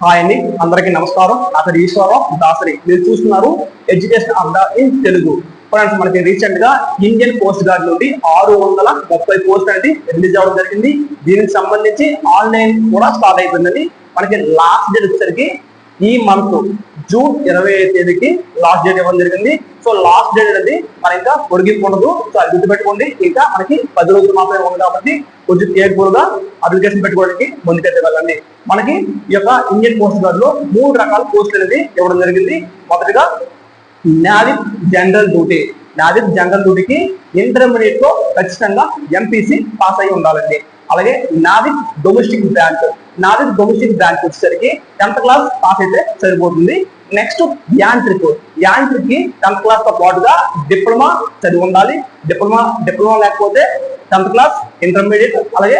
Hi అండి, అందరికీ నమస్కారం. నా పేరు ఈశ్వరరావు దాసరి. మీరు చూస్తున్నారు education Adda in Telugu. Friends, మనకి రీసెంట్ గా ఇండియన్ కోస్ట్ గార్డ్ నుండి 630 పోస్ట్ అనేది రిలీజ్ అవ్వడం జరిగింది. దీనికి సంబంధించి ఆన్లైన్ కూడా స్టార్ట్ అయిపోయిందండి. మనకి లాస్ట్ డేట్ వచ్చేసరికి ఈ మంత్ జూన్ 25వ తేదీకి లాస్ట్ డేట్ ఇవ్వడం జరిగింది. సో లాస్ట్ డేట్ అనేది మన ఇంకా పొడిగింపు ఉండదు. సో అది గుర్తుపెట్టుకోండి. ఇంకా మనకి 10 రోజులు మాత్రమే ఉంది కాబట్టి కొంచెం కేర్ఫుల్ గా అప్లికేషన్ పెట్టుకోవడానికి ముందుకైతే వెళ్ళండి. మనకి ఈ యొక్క ఇండియన్ కోస్ట్ గార్డ్ లో 3 రకాల పోస్టులు అనేది ఇవ్వడం జరిగింది. మొదటిగా Navik general duty. Navik general డ్యూటీకి ఇంటర్మీడియట్ లో ఖచ్చితంగా ఎంపీసీ పాస్ అయి ఉండాలండి. అలాగే Navik domestic branch. Navik domestic branch వచ్చేసరికి 10th క్లాస్ పాస్ అయితే సరిపోతుంది. నెక్స్ట్ యాంట్రిక్. యాంట్రిక్ కి 10th క్లాస్ తో పాటుగా డిప్లొమా చదివి ఉండాలి. డిప్లొమా లేకపోతే 10th క్లాస్, ఇంటర్మీడియట్, అలాగే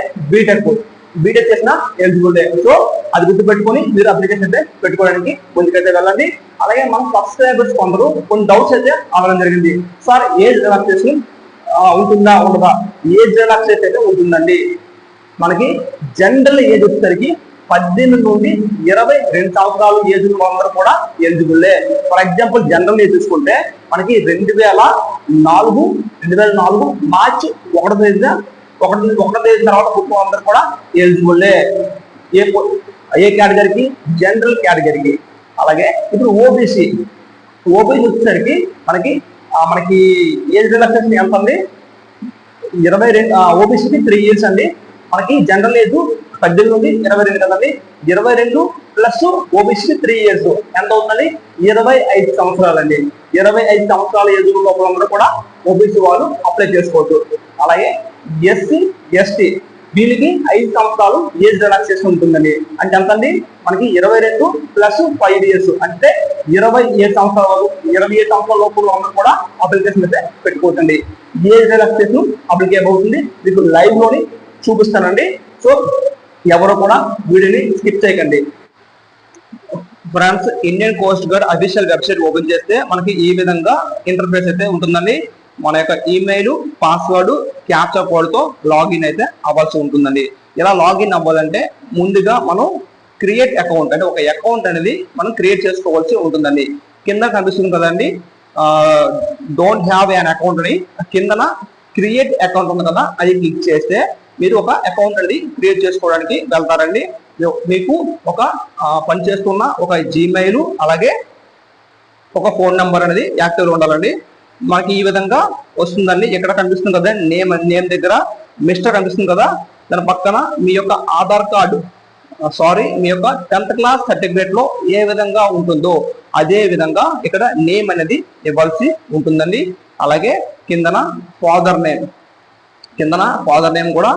బీటెక్ చేసిన ఎలిజిబుల్. సో అది గుర్తుపెట్టుకుని మీరు అప్లికేషన్ అయితే పెట్టుకోవడానికి ముందుకైతే వెళ్ళండి. అలాగే మన సబ్స్క్రైబర్స్ కొందరు కొన్ని డౌట్స్ అయితే అవ్వడం జరిగింది. సార్, ఏజ్ రిలాక్సేషన్ ఉంటుందా ఉండదా? ఏజ్ రిలాక్సేషన్ అయితే ఉంటుందండి. మనకి జనరల్ ఏజ్ వచ్చేసరికి 18 నుండి 22 సంవత్సరాలు ఏజ్ అందరూ కూడా ఎలిజిబుల్లే. ఫర్ ఎగ్జాంపుల్ జనరల్ ఏజ్ చూసుకుంటే మనకి 2004 మార్చి 1వ తేదీన తర్వాత పుట్టిన అందరూ కూడా ఎలిజిబుల్లే. ఏ కేటగిరీకి? జనరల్ కేటగిరీకి. అలాగే ఇప్పుడు ఓబీసీ వచ్చేసరికి మనకి ఏజ్ రిలాక్సేషన్ ఎంత ఉంది? 22. ఓబీసీకి 3 ఇయర్స్ అండి. మనకి జనరల్ ఏజ్ 18 నుండి 22 కదండి. 22 ప్లస్ ఓబీసీకి 3 ఇయర్స్ ఎంత అవుతుందండి? 25 సంవత్సరాలు అండి. 25 సంవత్సరాల ఏజ్ లోపల కూడా ఓబీసీ వాళ్ళు అప్లై చేసుకోవచ్చు. అలాగే ఎస్సీ ఎస్టీ వీళ్ళకి 5 సంవత్సరాలు ఏజ్ రిలాక్సేషన్ ఉంటుందండి. అంటే ఎంత అండి? మనకి 22 ప్లస్ 5 ఇయర్స్ అంటే 27 సంవత్సరాల లోపల అందరూ కూడా అప్లికేషన్ అయితే పెట్టుకోవచ్చండి. ఏజ్ రిలాక్సేషన్ అప్లికేబుల్ అవుతుంది. మీకు లైవ్ లోని చూపిస్తానండి. సో ఎవరు కూడా వీడియోని స్కిప్ చేయకండి. Friends, Indian coast guard official website open చేస్తే మనకి ఈ విధంగా ఇంటర్ఫేస్ అయితే ఉంటుందండి. మన యొక్క ఈమెయిల్, పాస్వర్డ్, క్యాప్చా కోడ్ తో లాగిన్ అయితే అవ్వాల్సి ఉంటుందండి. ఇలా లాగిన్ అవ్వాలంటే ముందుగా మనం క్రియేట్ అకౌంట్ అంటే ఒక అకౌంట్ అనేది మనం క్రియేట్ చేసుకోవాల్సి ఉంటుందండి. కింద కనిపిస్తుంది కదండి, డోంట్ హ్యావ్ యాన్ అకౌంట్ అని. కిందన క్రియేట్ అకౌంట్ ఉంది కదా, అది క్లిక్ చేస్తే మీరు ఒక అకౌంట్ అనేది క్రియేట్ చేసుకోవడానికి వెళ్తారండి. మీకు ఒక పనిచేస్తున్న ఒక జీమెయిల్ అలాగే ఒక ఫోన్ నెంబర్ అనేది యాక్టివ్లో ఉండాలండి. మనకి ఈ విధంగా వస్తుందండి. ఇక్కడ కనిపిస్తుంది కదా నేమ్ దగ్గర మిస్టర్ కనిపిస్తుంది కదా, దాని పక్కన మీ యొక్క ఆధార్ కార్డు మీ యొక్క 10th క్లాస్ సర్టిఫికేట్ లో ఏ విధంగా ఉంటుందో అదే విధంగా ఇక్కడ నేమ్ అనేది ఇవ్వాల్సి ఉంటుందండి. అలాగే కిందన ఫాదర్ నేమ్ కూడా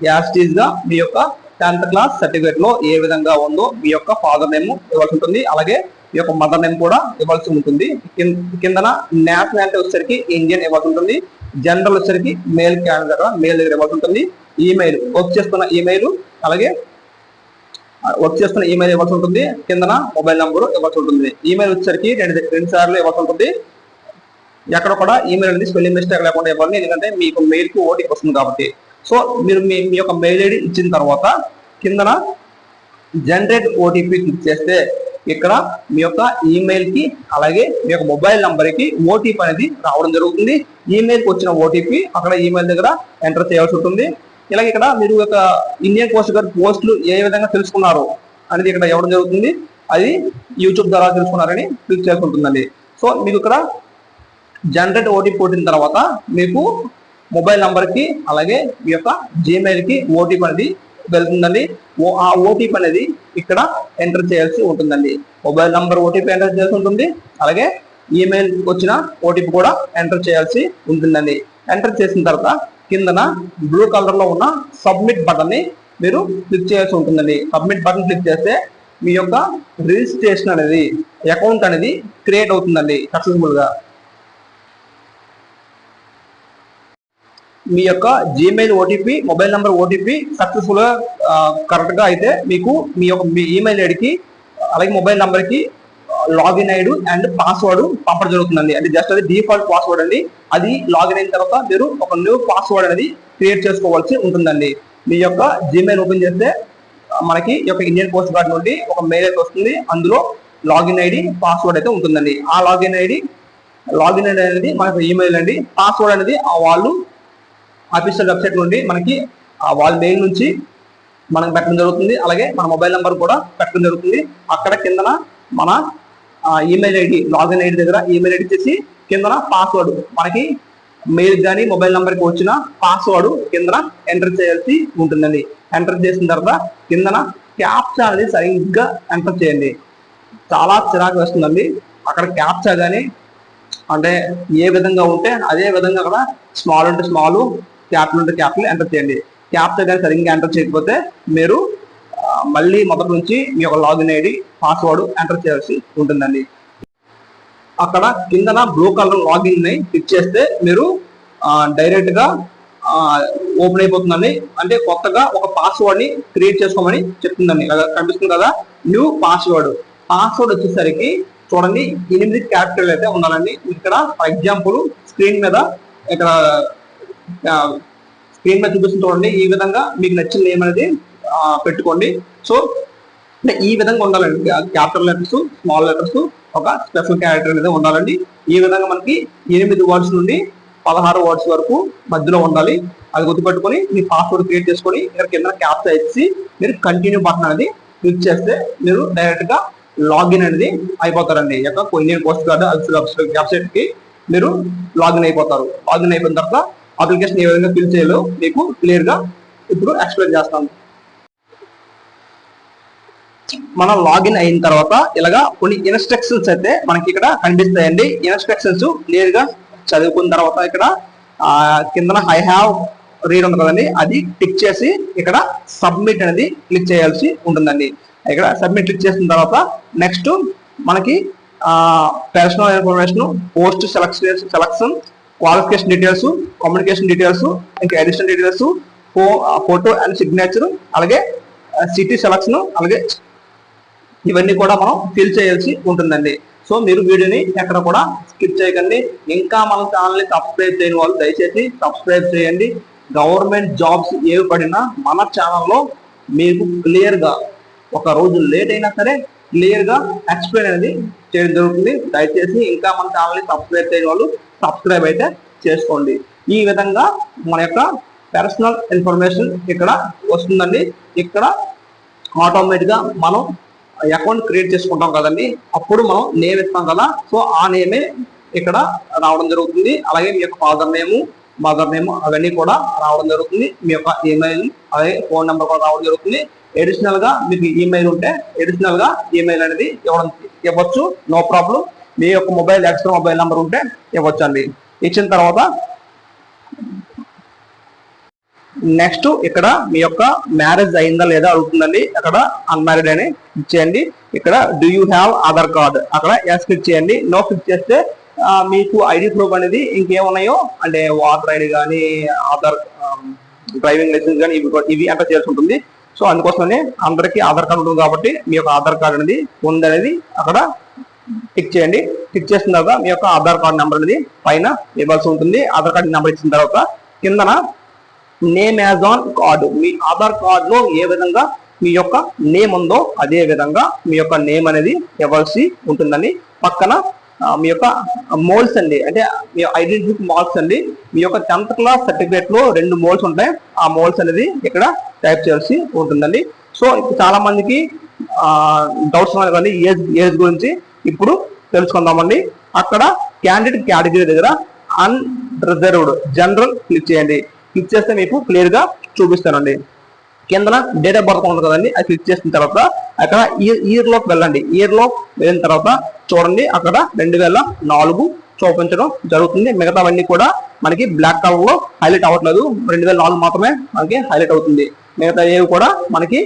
యాస్టీజ్ గా మీ యొక్క 10th క్లాస్ సర్టిఫికేట్ లో ఏ విధంగా ఉందో మీ యొక్క ఫాదర్ నేమ్ ఇవ్వాల్సి ఉంటుంది. అలాగే మీ యొక్క మదర్ నేమ్ కూడా ఇవ్వాల్సి ఉంటుంది. కిందన నేషనాలిటీ వచ్చేసరికి ఇండియన్ ఇవ్వాల్సి ఉంటుంది. జనరల్ వచ్చేసరికి మేల్ దగ్గర ఇవ్వాల్సి ఉంటుంది. ఈమెయిల్ వర్క్ చేస్తున్న ఈమెయిల్ ఇవ్వాల్సి ఉంటుంది. కిందన మొబైల్ నెంబర్ ఇవ్వాల్సి ఉంటుంది. ఈమెయిల్ వచ్చేసరికి 2 సార్లు ఇవ్వాల్సి ఉంటుంది. ఎక్కడ కూడా ఈమెయిల్ అనేది స్పెల్లింగ్ మిస్టేక్ లేకుండా ఇవ్వాలి, ఎందుకంటే మీకు మెయిల్ కి ఓటీపీ వస్తుంది కాబట్టి. సో మీరు మీ యొక్క మెయిల్ ఐడి ఇచ్చిన తర్వాత కిందన జనరేట్ ఓటీపీ క్లిక్ చేస్తే ఇక్కడ మీ యొక్క ఈమెయిల్ కి అలాగే మీ యొక్క మొబైల్ నంబర్ కి ఓటీపీ అనేది రావడం జరుగుతుంది. ఈమెయిల్కి వచ్చిన ఓటీపీ అక్కడ ఈమెయిల్ దగ్గర ఎంటర్ చేయాల్సి ఉంటుంది. ఇలాగే ఇక్కడ మీరు యొక్క ఇండియన్ కోస్ట్ గార్డ్ పోస్టులు ఏ విధంగా తెలుసుకున్నారు అనేది ఇక్కడ ఇవ్వడం జరుగుతుంది. అది యూట్యూబ్ ద్వారా తెలుసుకున్నారని క్లిక్ చేయాల్సి ఉంటుందండి. సో మీకు ఇక్కడ జనరేట్ ఓటీపీ కొట్టిన తర్వాత మీకు మొబైల్ నంబర్కి అలాగే మీ యొక్క జీమెయిల్ కి ఓటీపీ అనేది వెళ్తుందండి. ఆ ఓటీపీ అనేది ఇక్కడ ఎంటర్ చేయాల్సి ఉంటుందండి. మొబైల్ నంబర్ ఓటీపీ ఎంటర్ చేయాల్సి ఉంటుంది. అలాగే ఈమెయిల్ వచ్చిన ఓటీపీ కూడా ఎంటర్ చేయాల్సి ఉంటుందండి. ఎంటర్ చేసిన తర్వాత కిందన బ్లూ కలర్ లో ఉన్న సబ్మిట్ బటన్ ని మీరు క్లిక్ చేయాల్సి ఉంటుందండి. సబ్మిట్ బటన్ క్లిక్ చేస్తే మీ యొక్క రిజిస్ట్రేషన్ అనేది అకౌంట్ అనేది క్రియేట్ అవుతుందండి సక్సెస్ఫుల్ గా. మీ యొక్క Gmail OTP, mobile number OTP successful గా కరెక్ట్ గా అయితే మీకు మీ ఈమెయిల్ ఐడికి అలాగే మొబైల్ నెంబర్ కి లాగిన్ ఐడి అండ్ పాస్వర్డ్ పంపడం జరుగుతుందండి. అంటే జస్ట్ అది డిఫాల్ట్ పాస్వర్డ్ అండి. అది లాగిన్ అయిన తర్వాత మీరు ఒక న్యూ పాస్వర్డ్ అనేది క్రియేట్ చేసుకోవాల్సి ఉంటుందండి. మీ యొక్క జీమెయిల్ ఓపెన్ చేస్తే మనకి ఈ యొక్క ఇండియన్ పోస్ట్ గార్డ్ నుండి ఒక మెయిల్ అయితే వస్తుంది. అందులో లాగిన్ ఐడి పాస్వర్డ్ అయితే ఉంటుందండి. ఆ లాగిన్ ఐడి అనేది మనకు ఈమెయిల్ అండి. పాస్వర్డ్ అనేది వాళ్ళు అఫీషియల్ వెబ్సైట్ నుండి మనకి వాళ్ళ మెయిల్ నుంచి మనకు పెట్టడం జరుగుతుంది. అలాగే మన మొబైల్ నెంబర్ కూడా పెట్టడం జరుగుతుంది. అక్కడ కిందన మన ఈమెయిల్ ఐడి లాగిన్ ఐడి దగ్గర ఈమెయిల్ ఐడి చేసి కిందన పాస్వర్డ్ మనకి మెయిల్ కానీ మొబైల్ నెంబర్కి వచ్చిన పాస్వర్డ్ కిందన ఎంటర్ చేయాల్సి ఉంటుందండి. ఎంటర్ చేసిన తర్వాత కిందన క్యాప్చా అనేది సరిగ్గా ఎంటర్ చేయండి. చాలా చిరాకు వస్తుందండి. అక్కడ క్యాప్చా కానీ అంటే ఏ విధంగా ఉంటే అదే విధంగా అక్కడ స్మాల్ ఉంటే స్మాల్, క్యాపిటల్ ఉంటే క్యాపిటల్ ఎంటర్ చేయండి. క్యాప్చా కానీ సరిగ్గా ఎంటర్ చేయకపోతే మీరు మళ్ళీ మొదటి నుంచి మీ యొక్క లాగిన్ ఐడి పాస్వర్డ్ ఎంటర్ చేయాల్సి ఉంటుందండి. అక్కడ కిందన బ్లూ కలర్ లాగిన్ ని క్లిక్ చేస్తే మీరు డైరెక్ట్ గా ఓపెన్ అయిపోతుందండి. అంటే కొత్తగా ఒక పాస్వర్డ్ ని క్రియేట్ చేసుకోమని చెప్తుందండి. కనిపిస్తుంది కదా, న్యూ పాస్వర్డ్ వచ్చేసరికి చూడండి 8 క్యాపిటల్ అయితే ఉండాలండి. ఇక్కడ ఫర్ ఎగ్జాంపుల్ స్క్రీన్ మీద చూపిస్తుంది చూడండి. ఈ విధంగా మీకు నచ్చిన నేమ్ అనేది పెట్టుకోండి. సో ఈ విధంగా ఉండాలండి. క్యాపిటల్ లెటర్స్, స్మాల్ లెటర్స్, ఒక స్పెషల్ క్యారెక్టర్ అనేది ఉండాలండి. ఈ విధంగా మనకి 8 వర్డ్స్ నుండి 16 వర్డ్స్ వరకు మధ్యలో ఉండాలి. అది గుర్తుపెట్టుకొని మీ పాస్వర్డ్ క్రియేట్ చేసుకొని ఇక్కడ కింద క్యాప్చా ఇచ్చి మీరు కంటిన్యూ బటన్ అనేది క్లిక్ చేస్తే మీరు డైరెక్ట్ గా లాగిన్ అనేది అయిపోతారండి. ఇండియన్ పోస్ట్ గార్డ్ వెబ్సైట్ కి మీరు లాగిన్ అయిపోతారు. లాగిన్ అయిపోయిన తర్వాత అప్లికేషన్ ఏ విధంగా ఫిల్ చేయాలో మీకు క్లియర్ గా ఇప్పుడు ఎక్స్ప్లెయిన్ చేస్తాను. మనం లాగిన్ అయిన తర్వాత ఇలాగా కొన్ని ఇన్స్ట్రక్షన్స్ అయితే మనకి ఇక్కడ కనిపిస్తాయండి. ఇన్స్ట్రక్షన్స్ క్లియర్ గా చదువుకున్న తర్వాత ఇక్కడ కింద ఐ హ్యావ్ రీడ్ ఉంది కదండి, అది టిక్ చేసి ఇక్కడ సబ్మిట్ అనేది క్లిక్ చేయాల్సి ఉంటుందండి. ఇక్కడ సబ్మిట్ క్లిక్ చేసిన తర్వాత నెక్స్ట్ మనకి personal information, post selection, qualification details, communication details, ఇంకా additional details, photo and signature, అలాగే సిటీ సెలక్షన్, అలాగే ఇవన్నీ కూడా మనం ఫిల్ చేయాల్సి ఉంటుందండి. సో మీరు వీడియోని ఎక్కడ కూడా స్కిప్ చేయకండి. ఇంకా మన ఛానల్ని సబ్స్క్రైబ్ చేయని వాళ్ళు దయచేసి సబ్స్క్రైబ్ చేయండి. గవర్నమెంట్ జాబ్స్ ఏవి పడినా మన ఛానల్లో మీకు క్లియర్గా ఒక రోజు లేట్ అయినా సరే క్లియర్గా ఎక్స్ప్లెయిన్ అనేది చేయడం జరుగుతుంది. దయచేసి ఇంకా మన ఛానల్ని సబ్స్క్రైబ్ చేయని వాళ్ళు సబ్స్క్రైబ్ అయితే చేసుకోండి. ఈ విధంగా మన యొక్క పర్సనల్ ఇన్ఫర్మేషన్ ఇక్కడ వస్తుందండి. ఇక్కడ ఆటోమేటిక్గా మనం అకౌంట్ క్రియేట్ చేసుకుంటాం కదండి, అప్పుడు మనం నేమ్ ఇస్తాం కదా. సో ఆ నేమే ఇక్కడ రావడం జరుగుతుంది. అలాగే మీ యొక్క ఫాదర్ నేము, మదర్ నేమ్ అవన్నీ కూడా రావడం జరుగుతుంది. మీ యొక్క ఈమెయిల్, అలాగే ఫోన్ నెంబర్ కూడా రావడం జరుగుతుంది. అడిషనల్ గా మీకు ఈమెయిల్ ఉంటే అడిషనల్ గా ఈమెయిల్ అనేది ఇవ్వచ్చు, నో ప్రాబ్లం. మీ యొక్క ఎక్స్ట్రా మొబైల్ నెంబర్ ఉంటే ఇవ్వచ్చు అండి. ఇచ్చిన తర్వాత నెక్స్ట్ ఇక్కడ మీ యొక్క మ్యారేజ్ అయిందా లేదా అడుగుతుందండి. అక్కడ అన్మ్యారీడ్ అని ఇచ్చేయండి. ఇక్కడ do you have Aadhaar card, అక్కడ ఎస్ క్లిక్ చేయండి. నో క్లిక్ చేస్తే మీకు ఐడి ప్రూఫ్ అనేది ఇంకేమున్నాయో అంటే వాటర్ ఐడి కానీ, ఆధార్, డ్రైవింగ్ లైసెన్స్ కానీ ఇవి ఎంటర్ చేయాల్సి ఉంటుంది. సో అందుకోసమనే అందరికీ ఆధార్ కార్డు ఉంటుంది కాబట్టి మీ యొక్క ఆధార్ కార్డు అనేది ఉందనేది అక్కడ టిక్ చేయండి. టిక్ చేసిన తర్వాత మీ యొక్క ఆధార్ కార్డు నెంబర్ అనేది పైన ఇవ్వాల్సి ఉంటుంది. ఆధార్ కార్డు నెంబర్ ఇచ్చిన తర్వాత కిందన నేమ్ యాజ్ ఆన్ కార్డు, మీ ఆధార్ కార్డులో ఏ విధంగా మీ యొక్క నేమ్ ఉందో అదే విధంగా మీ యొక్క నేమ్ అనేది ఇవ్వాల్సి ఉంటుందండి. పక్కన మీ యొక్క మోల్స్ అండి, అంటే మీ ఐడెంటిటీ మార్క్స్ అండి. మీ యొక్క 10th క్లాస్ సర్టిఫికేట్ లో 2 మోల్స్ ఉంటాయి. ఆ మోల్స్ అనేది ఇక్కడ టైప్ చేయాల్సి ఉంటుందండి. సో ఇప్పుడు చాలా మందికి డౌట్స్ ఉన్నాయి కానీ ఏజ్ గురించి ఇప్పుడు తెలుసుకుందామండి. అక్కడ క్యాండిడేట్ కేటగిరీ దగ్గర అన్రిజర్వ్డ్ జనరల్ క్లిక్ చేయండి. క్లిక్ చేస్తే మీకు క్లియర్ గా చూపిస్తానండి. కింద డేట్ ఆఫ్ బర్త్ ఉంది కదండి, అది క్లిక్ చేసిన తర్వాత అక్కడ ఇయర్ లోకి వెళ్ళండి. ఇయర్ లో వెళ్ళిన తర్వాత చూడండి అక్కడ 2004 చూపించడం జరుగుతుంది. మిగతావన్నీ కూడా మనకి బ్లాక్ కలర్ లో హైలైట్ అవ్వట్లేదు, 2004 మాత్రమే మనకి హైలైట్ అవుతుంది. మిగతా ఏవి కూడా మనకి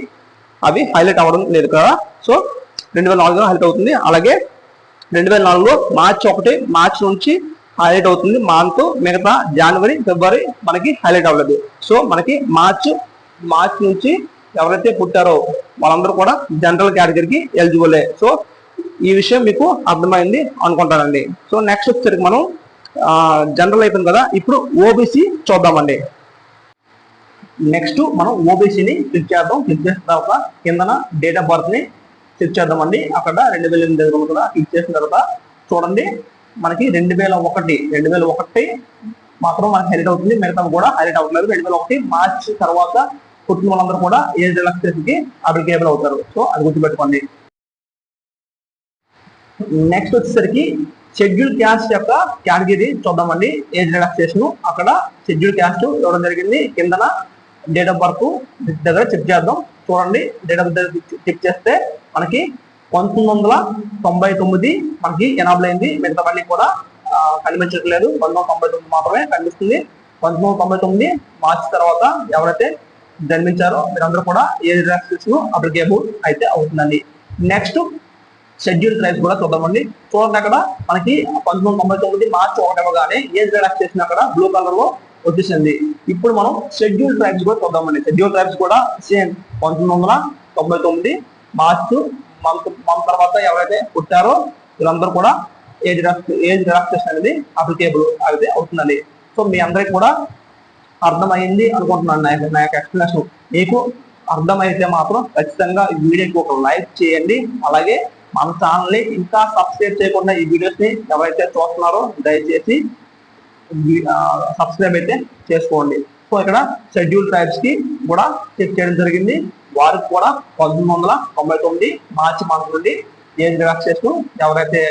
అవి హైలైట్ అవ్వడం లేదు కదా. సో 2004 హైలైట్ అవుతుంది. అలాగే 2004లో మార్చి నుంచి హైలైట్ అవుతుంది మంత్. మిగతా జనవరి, ఫిబ్రవరి మనకి హైలైట్ అవ్వలేదు. సో మనకి మార్చ్ నుంచి ఎవరైతే పుట్టారో వాళ్ళందరూ కూడా జనరల్ కేటగిరీకి ఎలిజిబులే. సో ఈ విషయం మీకు అర్థమైంది అనుకుంటానండి. సో నెక్స్ట్ వచ్చేసరికి మనం జనరల్ అయిపోయింది కదా, ఇప్పుడు ఓబీసీ చూద్దామండి. నెక్స్ట్ మనం ఓబీసీని క్లిక్ చేద్దాం. క్లిక్ చేసిన తర్వాత కిందన డేట్ ఆఫ్ బర్త్ ని చెక్ చేద్దామండి. అక్కడ 2008 కూడా క్లిక్ చేసిన తర్వాత చూడండి మనకి 2001 మాత్రం మనకి హైలైట్ అవుతుంది, మిగతా కూడా హైలైట్ అవ్వట్లేదు. 2001 మార్చ్ తర్వాత పుట్టిన వాళ్ళందరూ కూడా ఏజ్ రిలాక్సేషన్ కి అప్లికేబుల్ అవుతారు. సో అది గుర్తుపెట్టుకోండి. నెక్స్ట్ వచ్చేసరికి షెడ్యూల్ క్యాస్ట్ యొక్క కేటగిరీ చూద్దామండి. ఏజ్ రిలాక్సేషన్ అక్కడ షెడ్యూల్ క్యాస్ట్ ఇవ్వడం జరిగింది. కిందన డేట్ ఆఫ్ బర్త్ దగ్గర చెక్ చేద్దాం. చూడండి డేట్ ఆఫ్ బర్త్ చెక్ చేస్తే మనకి 1999 మనకి ఎనాబుల్ అయింది. మిగతావన్నీ కూడా కనిపించట్లేదు. 1999 మాత్రమే కనిపిస్తుంది. 1999 మార్చి తర్వాత ఎవరైతే జన్మించారో మీరందరూ కూడా ఏజ్ రిలాక్సేషన్ అప్లికేబుల్ అయితే అవుతుందండి. నెక్స్ట్ షెడ్యూల్ ట్రైబ్స్ కూడా చూద్దామండి. చూడండి అక్కడ మనకి 1999 మార్చి 1 అవ్వగానే ఏజ్ రిలాక్సేషన్ అక్కడ బ్లూ కలర్ లో వచ్చేసింది. ఇప్పుడు మనం షెడ్యూల్ ట్రైబ్స్ కూడా చూద్దామండి. షెడ్యూల్ ట్రైబ్స్ కూడా సేమ్ 1999 మార్చ్ మంత్ తర్వాత ఎవరైతే పుట్టారో వీళ్ళందరూ కూడా ఏజ్ రిలాక్సేషన్ అనేది అప్లికేబుల్ అయితే అవుతుందండి. సో మీ అందరికి కూడా అర్థమైంది అనుకుంటున్నాను. నా యొక్క ఎక్స్ప్లెనేషన్ మీకు అర్థమైతే మాత్రం ఖచ్చితంగా ఈ వీడియోకి ఒక లైక్ చేయండి. అలాగే మన ఛానల్ ని ఇంకా సబ్స్క్రైబ్ చేయకుండా ఈ వీడియోస్ ని ఎవరైతే చూస్తున్నారో దయచేసి సబ్స్క్రైబ్ అయితే చేసుకోండి. సో ఇక్కడ షెడ్యూల్ ట్రైబ్స్ కి కూడా చెక్ చేయడం జరిగింది. వారికి కూడా 1999 మార్చి మంత్ నుండి ఏజ్ రిలాక్సేషన్ ఎవరైతే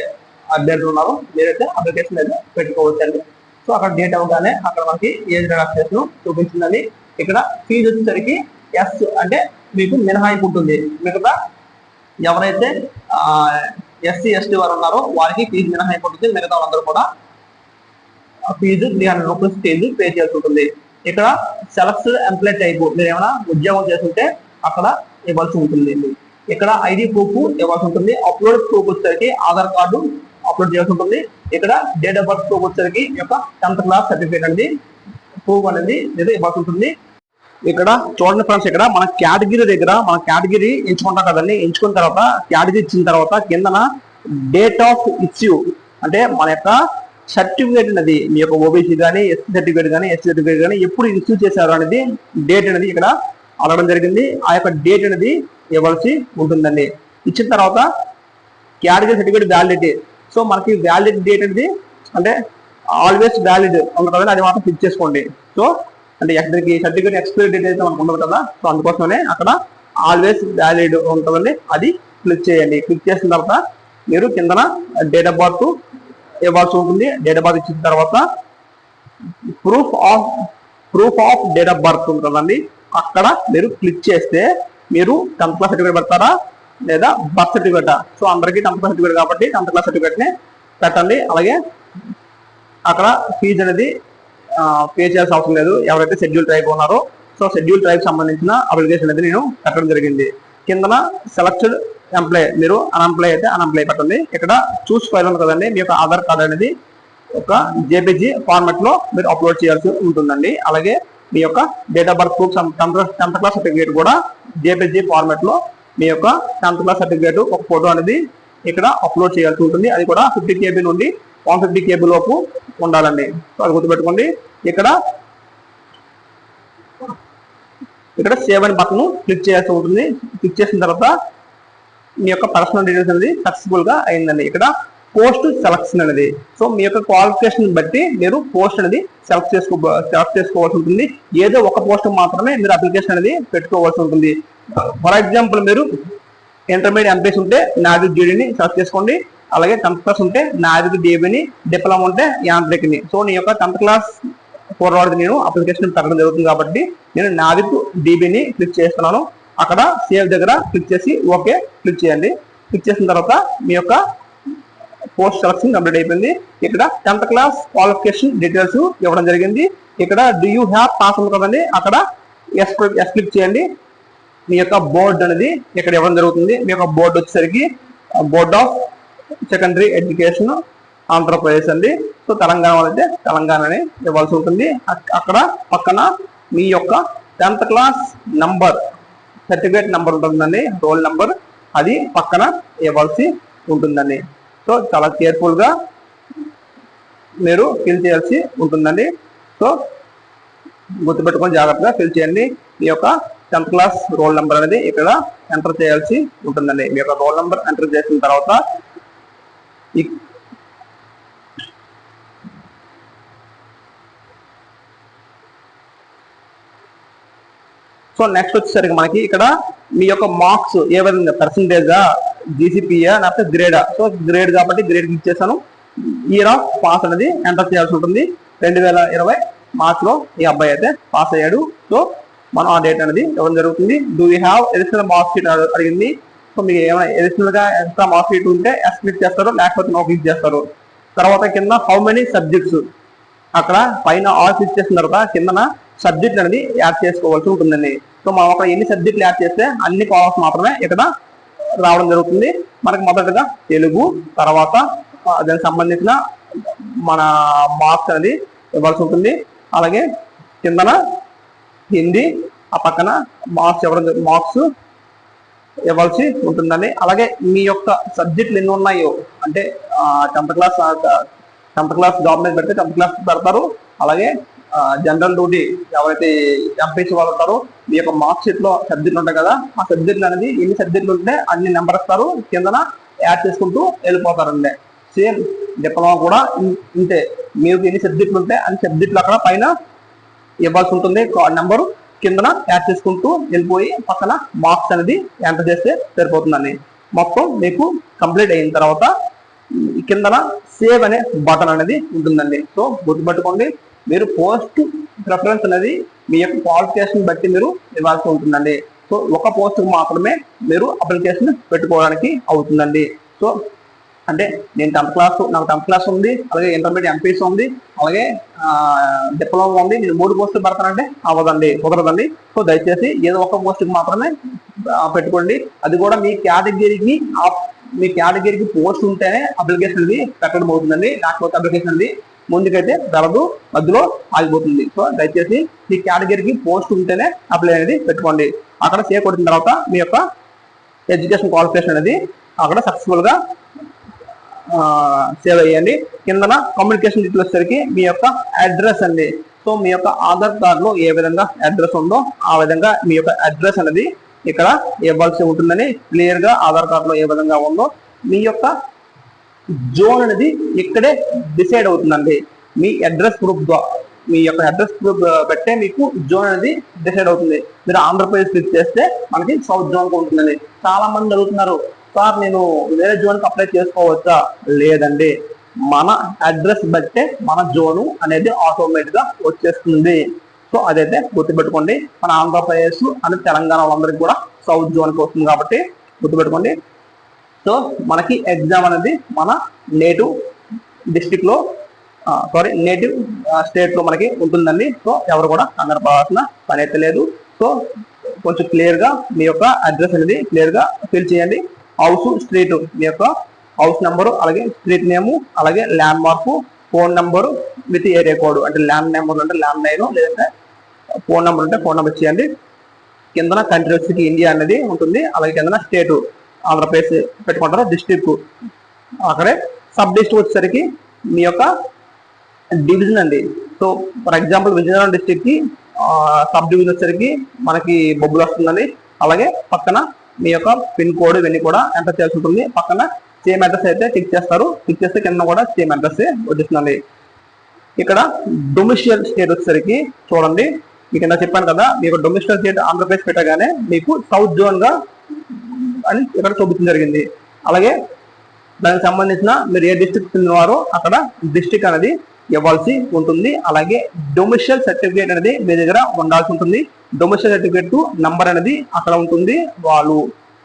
అభ్యర్థులు ఉన్నారో మీరైతే అప్లికేషన్ అయితే పెట్టుకోవచ్చండి. సో అక్కడ డేట్ అవ్వగానే అక్కడ మనకి ఏజ్ రిలాక్సేషన్ చూపించిందని. ఇక్కడ ఫీజు వచ్చేసరికి ఎస్ అంటే మీకు మినహాయింపు ఉంటుంది. మిగతా ఎవరైతే ఎస్సీ ఎస్టీ వారు ఉన్నారో వారికి ఫీజు మినహాయింపు ఉంటుంది. మిగతా వాళ్ళందరూ కూడా ఫీజు 300 రూపీస్ ఫీజు పే చేయాల్సి ఉంటుంది. ఇక్కడ సెలెక్టెడ్ ఎంప్లాయ్ టైప్ మీరు ఏమైనా ఉద్యోగం చేస్తుంటే అక్కడ ఇవ్వాల్సి ఉంటుంది. ఇక్కడ ఐడి ప్రూఫ్ ఇవ్వాల్సి ఉంటుంది. అప్లోడ్ ప్రూఫ్ వచ్చేసరికి ఆధార్ కార్డు అప్లోడ్ చేయాల్సి ఉంటుంది. ఇక్కడ డేట్ ఆఫ్ బర్త్ ప్రూఫ్ వచ్చేసరికి మీ యొక్క 10th క్లాస్ సర్టిఫికేట్ అనేది ప్రూఫ్ అనేది ఇవ్వాల్సి ఉంటుంది. ఇక్కడ చూడండి ఫ్రెండ్స్, ఇక్కడ మన కేటగిరీ దగ్గర మన కేటగిరీ ఎంచుకుంటాం కదండి. ఎంచుకున్న తర్వాత కేటగిరీ ఇచ్చిన తర్వాత కిందన డేట్ ఆఫ్ ఇష్యూ అంటే మన యొక్క సర్టిఫికేట్ అనేది మీ యొక్క ఓబీసీ కానీ ఎస్సీ సర్టిఫికేట్ కానీ ఎస్సీ సర్టిఫికేట్ కానీ ఎప్పుడు ఇష్యూ చేశారు అనేది డేట్ అనేది ఇక్కడ అడగడం జరిగింది. ఆ యొక్క డేట్ అనేది ఇవ్వాల్సి ఉంటుందండి. ఇచ్చిన తర్వాత కేటగిరీ సర్టిఫికేట్ వ్యాలిడిటీ. సో మనకి వ్యాలిడ్ డేట్ అనేది అంటే ఆల్వేస్ వ్యాలిడ్ ఉంటుంది, అది మాత్రం ఫిక్స్ చేసుకోండి. సో అంటే ఎక్కడికి సర్టిఫికేట్ ఎక్స్పైరీ డేట్ అయితే మనకు ఉండదు కదా. సో అందుకోసమే అక్కడ ఆల్వేస్ వ్యాలిడ్ ఉంటుందండి, అది క్లిక్ చేయండి. క్లిక్ చేసిన తర్వాత మీరు కిందన డేట్ ఆఫ్ బర్త్ ఇవ్వాల్సి ఉంటుంది. డేట్ ఆఫ్ బర్త్ ఇచ్చిన తర్వాత proof of date of birth ఉంటుందండి. అక్కడ మీరు క్లిక్ చేస్తే మీరు 10th క్లాస్ సర్టిఫికేట్ పెడతారా లేదా బర్త్ సర్టిఫికేట్. సో అందరికీ 10th క్లాస్ సర్టిఫికేట్ కాబట్టి 10th క్లాస్ సర్టిఫికేట్ ని పెట్టండి. అలాగే అక్కడ ఫీజు అనేది పే చేయాల్సిన అవసరం లేదు ఎవరైతే షెడ్యూల్ ట్రైబ్ ఉన్నారో. సో షెడ్యూల్ ట్రైబ్ సంబంధించిన అప్లికేషన్ అనేది నేను పెట్టడం జరిగింది. కిందన సెలెక్టెడ్ ఎంప్లాయ్ మీరు అన్ఎంప్లాయ్ అయితే అన్ఎంప్లాయ్ పెట్టండి. ఇక్కడ చూస్ ఫైల్ ఉంది కదండి, మీ యొక్క ఆధార్ కార్డ్ అనేది ఒక జేపీజీ ఫార్మాట్ లో మీరు అప్లోడ్ చేయాల్సి ఉంటుందండి. అలాగే మీ యొక్క date of birth proof 10th class certificate కూడా జేపీజీ ఫార్మాట్ లో మీ యొక్క 10th క్లాస్ సర్టిఫికేట్ ఒక ఫోటో అనేది ఇక్కడ అప్లోడ్ చేయాల్సి ఉంటుంది. అది కూడా 50 KB నుండి 150 KB లోపు ఉండాలండి. సో అది గుర్తుపెట్టుకోండి. ఇక్కడ సేవ్ అని బటన్ క్లిక్ చేయాల్సి ఉంటుంది. క్లిక్ చేసిన తర్వాత మీ యొక్క పర్సనల్ డీటెయిల్స్ అనేది సక్సెస్ఫుల్ గా అయిందండి. ఇక్కడ పోస్ట్ సెలక్షన్ అనేది, సో మీ యొక్క క్వాలిఫికేషన్ బట్టి మీరు పోస్ట్ అనేది సెలెక్ట్ చేసుకోవాల్సి ఉంటుంది. ఏదో ఒక పోస్ట్ మాత్రమే మీరు అప్లికేషన్ అనేది పెట్టుకోవాల్సి ఉంటుంది. ఫర్ ఎగ్జాంపుల్ మీరు ఇంటర్మీడియట్ ఎంపీస్ ఉంటే నావిక్ జీడీని సెలెక్ట్ చేసుకోండి. అలాగే 10th క్లాస్ ఉంటే నావిక్ డీబీని, డిప్లొమా ఉంటే యాంత్రిక్ని. సో నీ యొక్క 10th క్లాస్ ఫోర్వర్డ్ నేను అప్లికేషన్ పెట్టడం జరుగుతుంది కాబట్టి నేను నావిక్ డీబీని క్లిక్ చేస్తున్నాను. అక్కడ సేవ్ దగ్గర క్లిక్ చేసి ఓకే క్లిక్ చేయండి. క్లిక్ చేసిన తర్వాత మీ యొక్క పోస్ట్ సెలక్షన్ కంప్లీట్ అయిపోయింది. ఇక్కడ 10th క్లాస్ క్వాలిఫికేషన్ డీటెయిల్స్ ఇవ్వడం జరిగింది. ఇక్కడ డూ యూ హ్యావ్ పాస్ ఉంది కదండి, అక్కడ ఎస్ క్లిక్ చేయండి. మీ యొక్క బోర్డు అనేది ఇక్కడ ఇవ్వడం జరుగుతుంది. మీ యొక్క బోర్డు వచ్చేసరికి board of secondary education Andhra Pradesh అండి. సో తెలంగాణ వాళ్ళైతే తెలంగాణని ఇవ్వాల్సి ఉంటుంది. అక్కడ పక్కన మీ యొక్క 10th class number certificate number ఉంటుందండి, రోల్ నెంబర్, అది పక్కన ఇవ్వాల్సి ఉంటుందండి. సో చాలా కేర్ఫుల్ గా మీరు ఫిల్ చేయాల్సి ఉంటుందండి. సో గుర్తుపెట్టుకొని జాగ్రత్తగా ఫిల్ చేయండి. మీ యొక్క 10th క్లాస్ రోల్ నెంబర్ అనేది ఇక్కడ ఎంటర్ చేయాల్సి ఉంటుందండి. మీ యొక్క రోల్ నెంబర్ ఎంటర్ చేసిన తర్వాత సో నెక్స్ట్ వచ్చేసరికి మనకి ఇక్కడ మీ యొక్క మార్క్స్ ఏ విధంగా పర్సంటేజా, జీసీపీయా, లేకపోతే గ్రేడా. సో గ్రేడ్ కాబట్టి గ్రేడ్ క్లిక్ చేశాను. ఇయర్ ఆఫ్ పాస్ అనేది ఎంటర్ చేయాల్సి ఉంటుంది. 2020 మార్చ్లో ఈ అబ్బాయి అయితే పాస్ అయ్యాడు. సో మనం ఆ డేట్ అనేది ఇవ్వడం జరుగుతుంది. Do you have additional mark sheet అడిగింది. సో మీకు ఏమైనా ఎడిషనల్ గా ఎక్స్ట్రా మార్క్ షీట్ ఉంటే ఎస్ క్లిక్ చేస్తారు, లేకపోతే నో క్లిక్ చేస్తారు. తర్వాత కింద హౌ మెనీ సబ్జెక్ట్స్, అక్కడ పైన ఆల్ క్లిక్ చేసిన తర్వాత కిందన సబ్జెక్ట్ అనేది యాడ్ చేసుకోవాల్సి ఉంటుందండి. సో మనం అక్కడ ఎన్ని సబ్జెక్టులు యాడ్ చేస్తే అన్ని కాలమ్స్ మాత్రమే ఇక్కడ రావడం జరుగుతుంది. మనకి మొదటగా తెలుగు, తర్వాత దానికి సంబంధించిన మన మార్క్స్ అనేది ఇవ్వాల్సి ఉంటుంది. అలాగే కిందన హిందీ, ఆ పక్కన మార్క్స్ ఇవ్వాల్సి ఉంటుందండి. అలాగే మీ యొక్క సబ్జెక్టులు ఎన్ని ఉన్నాయో, అంటే 10th క్లాస్ జాబ్ మీద పెడితే 10th క్లాస్ పెడతారు. అలాగే జనరల్ డ్యూటీ ఎవరైతే ఎంపీసీ వాళ్ళు ఉంటారో మీ యొక్క మార్క్ షీట్ లో సబ్జెక్టులు ఉంటాయి కదా, ఆ సబ్జెక్టులు అనేది ఎన్ని సబ్జెక్టులు ఉంటే అన్ని నెంబర్ ఇస్తారు, కిందన యాడ్ చేసుకుంటూ వెళ్ళిపోతారండి. సేమ్ డిప్లొమా కూడా ఇంతే, మీకు ఎన్ని సబ్జెక్టులు ఉంటే అన్ని సబ్జెక్టులు అక్కడ పైన ఇవ్వాల్సి ఉంటుంది. నెంబరు కిందన యాడ్ చేసుకుంటూ వెళ్ళిపోయి పక్కన మార్క్స్ అనేది ఎంటర్ చేస్తే సరిపోతుందండి. మొత్తం మీకు కంప్లీట్ అయిన తర్వాత కిందన సేవ్ అనే బటన్ అనేది ఉంటుందండి. సో గుర్తుపెట్టుకోండి, మీరు పోస్ట్ ప్రిఫరెన్స్ అనేది మీ యొక్క క్వాలిఫికేషన్ బట్టి మీరు ఇవ్వాల్సి ఉంటుందండి. సో ఒక పోస్ట్ మాత్రమే మీరు అప్లికేషన్ పెట్టుకోవడానికి అవుతుందండి. సో అంటే నేను 10th క్లాస్, నాకు 10th క్లాస్ ఉంది, అలాగే ఇంటర్మీడియట్ ఎంపీసీ ఉంది, అలాగే డిప్లొమా ఉంది, నేను 3 పోస్టులు పెడతానంటే అవ్వదండి, కుదరదండి. సో దయచేసి ఏదో ఒక పోస్టుకి మాత్రమే పెట్టుకోండి. అది కూడా మీ కేటగిరీకి పోస్ట్ ఉంటేనే అప్లికేషన్ అనేది పెట్టడం అవుతుందండి. లేకపోతే అప్లికేషన్ అనేది ముందుకైతే వెళ్ళదు, మధ్యలో ఆగిపోతుంది. సో దయచేసి మీ కేటగిరీకి పోస్ట్ ఉంటేనే అప్లై అనేది పెట్టుకోండి. అక్కడ సేవ్ కొట్టిన తర్వాత మీ యొక్క ఎడ్యుకేషన్ క్వాలిఫికేషన్ అనేది అక్కడ సక్సెస్ఫుల్ గా సేవ్ అయ్యండి. కిందన కమ్యూనికేషన్ డీటెయిల్స్ వచ్చేసరికి మీ యొక్క అడ్రస్ అండి. సో మీ యొక్క ఆధార్ కార్డ్ లో ఏ విధంగా అడ్రస్ ఉందో ఆ విధంగా మీ యొక్క అడ్రస్ అనేది ఇక్కడ ఇవ్వాల్సి ఉంటుందని క్లియర్ గా ఆధార్ కార్డ్ లో ఏ విధంగా ఉందో మీ యొక్క జోన్ అనేది ఇక్కడే డిసైడ్ అవుతుందండి. మీ అడ్రస్ ప్రూఫ్ మీ యొక్క అడ్రస్ ప్రూఫ్ పెట్టే మీకు జోన్ అనేది డిసైడ్ అవుతుంది. మీరు ఆంధ్రప్రదేశ్ క్లిక్ చేస్తే మనకి సౌత్ జోన్ ఉంటుందండి. చాలా మంది అడుగుతున్నారు, సార్ నేను వేరే జోన్కి అప్లై చేసుకోవచ్చా? లేదండి, మన అడ్రస్ బట్టే మన జోను అనేది ఆటోమేటిక్ గా వచ్చేస్తుంది. సో అదైతే గుర్తుపెట్టుకోండి. మన ఆంధ్రప్రదేశ్ అని తెలంగాణ వాళ్ళందరికీ కూడా సౌత్ జోన్కి వస్తుంది కాబట్టి గుర్తుపెట్టుకోండి. సో మనకి ఎగ్జామ్ అనేది మన నేటివ్ డిస్టిక్ లో నేటివ్ స్టేట్ లో మనకి ఉంటుందండి. సో ఎవరు కూడా కంగారు పడాల్సిన పని అయితే లేదు. సో కొంచెం క్లియర్ గా మీ యొక్క అడ్రస్ అనేది క్లియర్ గా ఫిల్ చేయండి. హౌస్, స్ట్రీట్, మీ యొక్క హౌస్ నెంబరు, అలాగే స్ట్రీట్ నేము, అలాగే land mark, phone number with area code. అంటే ల్యాండ్ నెంబర్ అంటే ల్యాండ్ లైన్, లేదంటే ఫోన్ నెంబర్ అంటే ఫోన్ నెంబర్ చేయండి. కిందన కంట్రీ వచ్చి ఇండియా అనేది ఉంటుంది. అలాగే కిందన స్టేట్ ఆంధ్రప్రదేశ్ పెట్టుకుంటారు. డిస్ట్రిక్ట్ అక్కడే సబ్ డిస్ట్రిక్ట్ వచ్చేసరికి మీ యొక్క డివిజన్ అండి. So for example Vizianagaram district కి సబ్ డివిజన్ వచ్చేసరికి మనకి బొబ్బులు వస్తుందండి. అలాగే పక్కన మీ యొక్క పిన్ కోడ్ ఇవన్నీ కూడా ఎంటర్ చేయాల్సి ఉంటుంది. పక్కన సేమ్ అడ్రస్ అయితే టిక్ చేస్తారు. టిక్ చేస్తే కింద కూడా సేమ్ అడ్రస్ వచ్చేస్తుందండి. ఇక్కడ డొమిషియల్ స్టేట్ వచ్చేసరికి చూడండి, మీకు కింద చెప్పాను కదా, మీకు డొమిషియల్ స్టేట్ ఆంధ్రప్రదేశ్ పెట్టగానే మీకు సౌత్ జోన్ గా అని ఇక్కడ చూపించడం జరిగింది. అలాగే దానికి సంబంధించిన మీరు ఏ డిస్ట్రిక్ట్ చెందినవారో అక్కడ డిస్ట్రిక్ట్ అనేది ఇవ్వాల్సి ఉంటుంది. అలాగే డొమిషియల్ సర్టిఫికేట్ అనేది మీ దగ్గర ఉండాల్సి ఉంటుంది. డొమిషియల్ సర్టిఫికేట్ నంబర్ అనేది అక్కడ ఉంటుంది. వాళ్ళు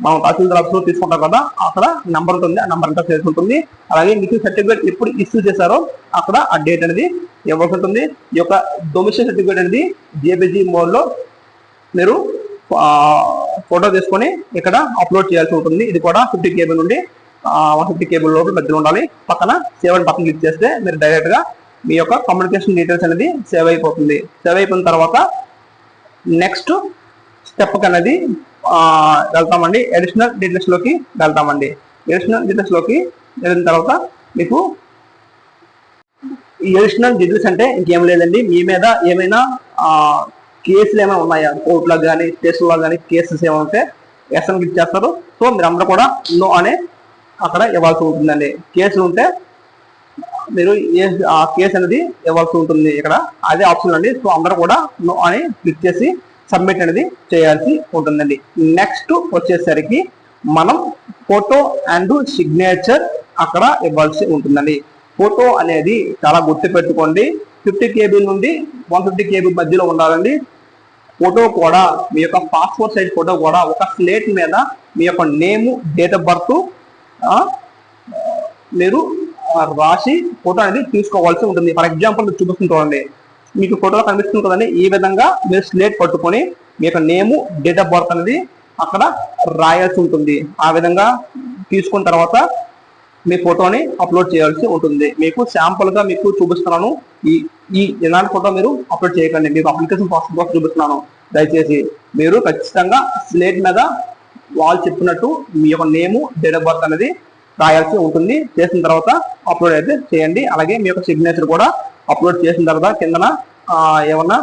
మనం తహసీల్దార్ ఆఫీస్ లో తీసుకుంటాం కదా, అక్కడ నంబర్ ఉంటుంది, ఆ నంబర్ ఎంటర్ చేసి ఉంటుంది. అలాగే మీకు సర్టిఫికేట్ ఎప్పుడు ఇష్యూ చేశారో అక్కడ ఆ డేట్ అనేది ఇవ్వాల్సి ఉంటుంది. ఈ యొక్క డొమిషియల్ సర్టిఫికేట్ అనేది జేపీజీ మోడ్ లో మీరు ఫోటో తీసుకొని ఇక్కడ అప్లోడ్ చేయాల్సి ఉంటుంది. ఇది కూడా 50 KB నుండి 150 KB లోపు మధ్యలో ఉండాలి. పక్కన సేవ్ అని బటన్ క్లిక్ చేస్తే మీరు డైరెక్ట్ గా మీ యొక్క కమ్యూనికేషన్ డీటెయిల్స్ అనేది సేవ్ అయిపోతుంది. సేవ్ అయిపోయిన తర్వాత నెక్స్ట్ స్టెప్ అనేది వెళ్తామండి. అడిషనల్ డీటెయిల్స్ లోకి వెళ్తామండి. అడిషనల్ డీటెయిల్స్ లోకి వెళ్ళిన తర్వాత మీకు ఈ ఎడిషనల్ డీటెయిల్స్ అంటే ఇంకేం లేదండి, మీ మీద ఏమైనా కేసులు ఏమైనా ఉన్నాయా, కోర్టులో కానీ స్టేషన్లో కానీ కేసెస్ ఏమైనా ఉంటే ఎస్ఎన్ క్లిక్ చేస్తారు. సో మీరు అందరూ కూడా నో అనే అక్కడ ఇవ్వాల్సి ఉంటుందండి. కేసులు ఉంటే మీరు ఆ కేసు అనేది ఇవ్వాల్సి ఉంటుంది, ఇక్కడ అదే ఆప్షన్ అండి. సో అందరూ కూడా నో అని క్లిక్ చేసి సబ్మిట్ అనేది చేయాల్సి ఉంటుందండి. నెక్స్ట్ వచ్చేసరికి మనం ఫోటో అండ్ సిగ్నేచర్ అక్కడ ఇవ్వాల్సి ఉంటుందండి. ఫోటో అనేది చాలా గుర్తు పెట్టుకోండి, 50 KB నుండి 150 KB మధ్యలో ఉండాలండి. ఫోటో కూడా మీ యొక్క పాస్పోర్ట్ సైజ్ ఫోటో కూడా ఒక స్లేట్ మీద మీ యొక్క నేము, డేట్ ఆఫ్ బర్త్ మీరు రాసి ఫోటో అనేది తీసుకోవాల్సి ఉంటుంది. ఫర్ ఎగ్జాంపుల్ మీరు చూపిస్తుంది చూడండి, మీకు ఫోటోలో కనిపిస్తుంది కదండి, ఈ విధంగా మీరు స్లేట్ పట్టుకొని మీ యొక్క నేము, డేట్ ఆఫ్ బర్త్ అనేది అక్కడ రాయాల్సి ఉంటుంది. ఆ విధంగా తీసుకున్న తర్వాత మీ ఫోటోని అప్లోడ్ చేయాల్సి ఉంటుంది. మీకు శాంపుల్ గా మీకు చూపిస్తున్నాను, ఈ ఇలాంటి ఫోటో మీరు అప్లోడ్ చేయకండి, మీకు అప్లికేషన్ ప్రాసెస్ కోసం చూపిస్తున్నాను. దయచేసి మీరు ఖచ్చితంగా స్లేట్ మీద వాళ్ళు చెప్పినట్టు మీ యొక్క నేము, డేట్ ఆఫ్ బర్త్ అనేది రాయాల్సి ఉంటుంది. చేసిన తర్వాత అప్లోడ్ అయితే చేయండి. అలాగే మీ యొక్క సిగ్నేచర్ కూడా అప్లోడ్ చేసిన తర్వాత కిందన ఏమన్నా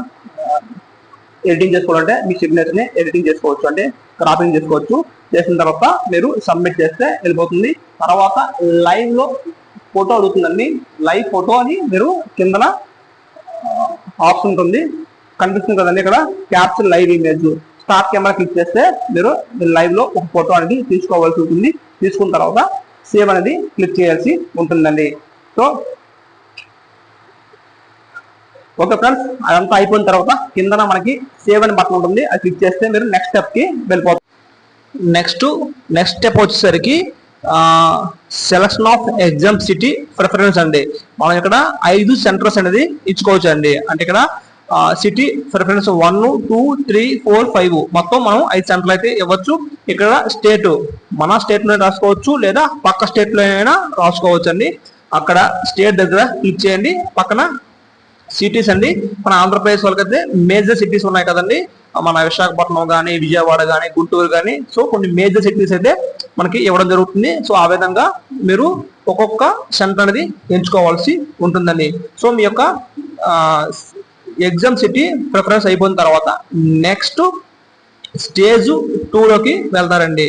ఎడిటింగ్ చేసుకోవాలంటే మీ సిగ్నేచర్ని ఎడిటింగ్ చేసుకోవచ్చు, అంటే క్రాపింగ్ చేసుకోవచ్చు. చేసిన తర్వాత మీరు సబ్మిట్ చేస్తే వెళ్ళిపోతుంది. తర్వాత లైవ్ లో ఫోటో అడుగుతుందండి, లైవ్ ఫోటో అని మీరు కిందన ఆప్షన్ ఉంటుంది, కనిపిస్తుంది కదండి ఇక్కడ capture live image. Start camera click చేస్తే మీరు లైవ్ లో ఒక ఫోటో అనేది తీసుకోవాల్సి ఉంటుంది. తీసుకున్న తర్వాత సేవ్ అనేది క్లిక్ చేయాల్సి ఉంటుందండి. సో ఓకే ఫ్రెండ్స్, అదంతా అయిపోయిన తర్వాత కిందన మనకి సేవ్ అని బటన్ ఉంటుంది, అది క్లిక్ చేస్తే మీరు నెక్స్ట్ స్టెప్ కి వెళ్ళిపోతారు. నెక్స్ట్ స్టెప్ వచ్చేసరికి selection of exam city preference అండి. మనం ఇక్కడ 5 సెంటర్స్ అనేది ఇచ్చుకోవచ్చు అండి. అంటే ఇక్కడ సిటీ ప్రిఫరెన్స్ 1, 2, 3, 4, 5 మొత్తం మనం 5 సెంటర్లు అయితే ఇవ్వచ్చు. ఇక్కడ స్టేట్ మన స్టేట్ లో రాసుకోవచ్చు, లేదా పక్క స్టేట్ లో అయినా రాసుకోవచ్చు అండి. అక్కడ స్టేట్ దగ్గర క్లిక్ చేయండి. పక్కన సిటీస్ అండి, మన ఆంధ్రప్రదేశ్ వాళ్ళకైతే మేజర్ సిటీస్ ఉన్నాయి కదండి, మన విశాఖపట్నం కానీ, విజయవాడ కానీ, గుంటూరు కానీ. సో కొన్ని మేజర్ సిటీస్ అయితే మనకి ఇవ్వడం జరుగుతుంది. సో ఆ విధంగా మీరు ఒక్కొక్క సెంటర్ అనేది ఎంచుకోవాల్సి ఉంటుందండి. సో మీ యొక్క ఎగ్జామ్ సిటీ ప్రిఫరెన్స్ అయిపోయిన తర్వాత నెక్స్ట్ స్టేజ్ 2లోకి వెళ్తారండి.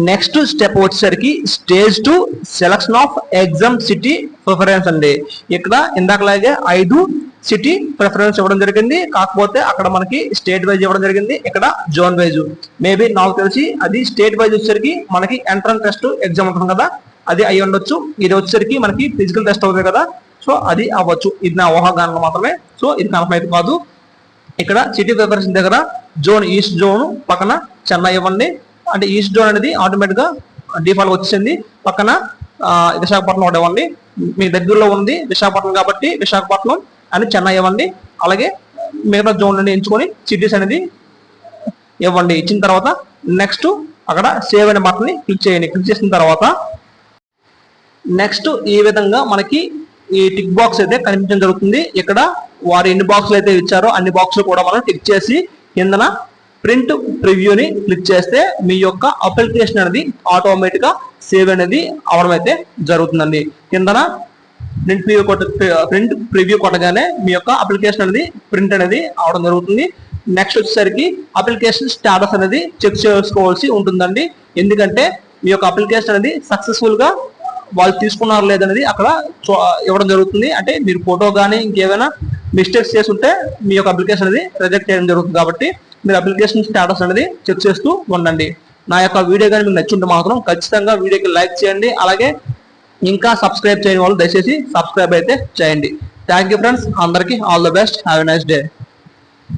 నెక్స్ట్ స్టెప్ వచ్చేసరికి stage 2 selection of exam city preference అండి. ఇక్కడ ఇందాకలాగే 5 సిటీ ప్రిఫరెన్స్ ఇవ్వడం జరిగింది, కాకపోతే అక్కడ మనకి స్టేట్ వైజ్ ఇవ్వడం జరిగింది, ఇక్కడ జోన్ వైజ్. మేబీ నాకు తెలిసి అది స్టేట్ వైజ్ వచ్చేసరికి మనకి ఎంట్రన్స్ టెస్ట్ ఎగ్జామ్ ఉంటుంది కదా, అది అయ్యి ఉండొచ్చు. ఇది వచ్చేసరికి మనకి ఫిజికల్ టెస్ట్ అవుతుంది కదా, సో అది అవ్వచ్చు. ఇది నా ఊహాగానం మాత్రమే, సో ఇది కన్ఫర్మ్ అయితే కాదు. ఇక్కడ సిటీ ప్రిఫరెన్స్ దగ్గర జోన్, ఈస్ట్ జోన్ పక్కన చెన్నై ఇవ్వండి. అంటే ఈస్ట్ జోన్ అనేది ఆటోమేటిక్ గా డిఫాల్ట్ వచ్చింది. పక్కన విశాఖపట్నం ఒకటి ఇవ్వండి, మీ దగ్గరలో ఉంది విశాఖపట్నం కాబట్టి విశాఖపట్నం అని చెన్నై ఇవ్వండి. అలాగే మిగతా జోన్ నుండి ఎంచుకొని సిటీస్ అనేది ఇవ్వండి. ఇచ్చిన తర్వాత నెక్స్ట్ అక్కడ సేవ్ అనే బటన్ ని క్లిక్ చేయండి. క్లిక్ చేసిన తర్వాత నెక్స్ట్ ఈ విధంగా మనకి ఈ టిక్ బాక్స్ అయితే కనిపించడం జరుగుతుంది. ఇక్కడ వారు ఎన్ని బాక్సులు అయితే ఇచ్చారో అన్ని బాక్సులు కూడా మనం టిక్ చేసి కిందన ప్రింట్ ప్రివ్యూని క్లిక్ చేస్తే మీ యొక్క అప్లికేషన్ అనేది ఆటోమేటిక్ గా సేవ్ అనేది అవడం అయితే జరుగుతుందండి. కిందన ప్రింట్ ప్రివ్యూ కొట్టగానే మీ యొక్క అప్లికేషన్ అనేది ప్రింట్ అనేది అవడం జరుగుతుంది. నెక్స్ట్ వచ్చేసరికి అప్లికేషన్ స్టాటస్ అనేది చెక్ చేసుకోవాల్సి ఉంటుందండి. ఎందుకంటే మీ యొక్క అప్లికేషన్ అనేది సక్సెస్ఫుల్ గా వాళ్ళు తీసుకున్నారు లేదనేది అక్కడ ఇవ్వడం జరుగుతుంది. అంటే మీరు ఫోటో కానీ ఇంకేమైనా మిస్టేక్స్ చేసి ఉంటే మీ యొక్క అప్లికేషన్ అనేది రిజెక్ట్ చేయడం జరుగుతుంది. కాబట్టి మీరు అప్లికేషన్ స్టాటస్ అనేది చెక్ చేస్తూ ఉండండి. నా యొక్క వీడియో కానీ మీకు నచ్చుంటే మాత్రం ఖచ్చితంగా వీడియోకి లైక్ చేయండి. అలాగే ఇంకా సబ్స్క్రైబ్ చేయని వాళ్ళు దయచేసి సబ్స్క్రైబ్ అయితే చేయండి. థ్యాంక్ యూ ఫ్రెండ్స్, అందరికీ all the best, have a nice day.